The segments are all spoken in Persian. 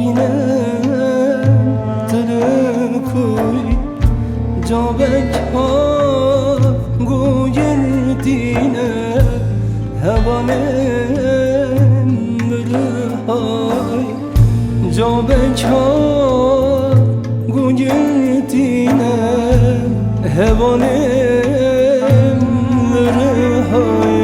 بینم دل کوی جابک ها گویر دینه هوانم بلهای جابک ها گویر دینه هوانم بلهای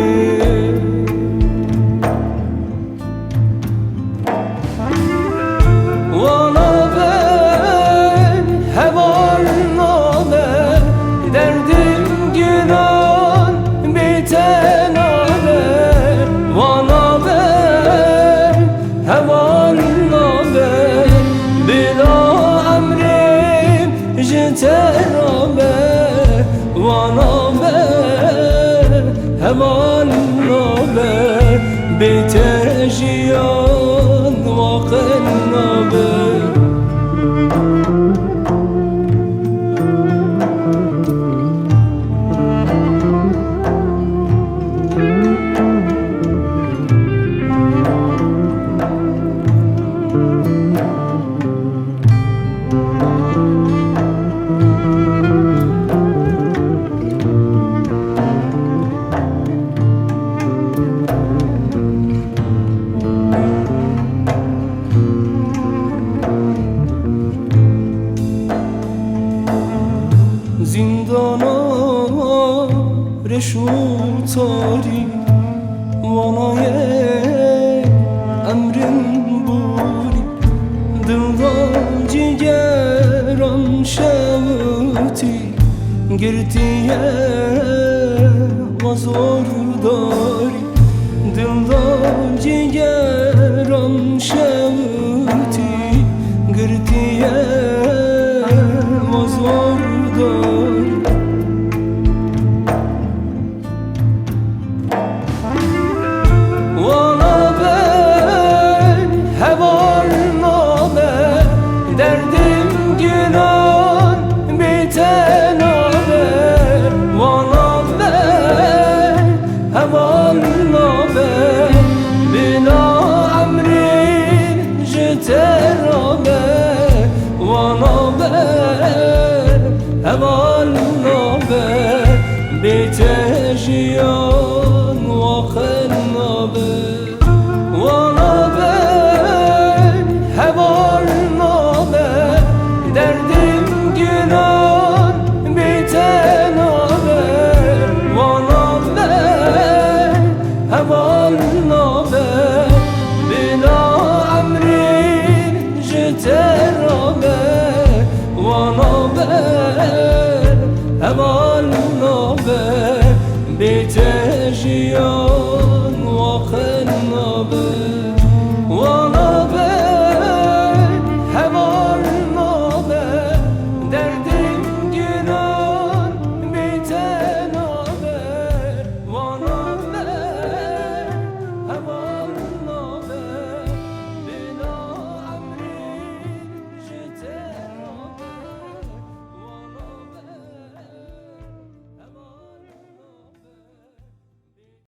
همان نابه بتجيان وقل نابه زندانا رشو تاری وانای امرن بوری دلدان جگران شوتی گرتیه وزار داری دلدان جگران شوتی گرتیه وزار داری وانا ben heval nabe derdim günan biten haber وانا ben heval nabe bina emrin jeter haber وانا ben heval nabe بتجيان وخل نابه وانا ben heval nabe derdim günan biten haber وانا ben heval nabe bina emrin jeter haber وانا ben heval nabe بتجيان وخل نابه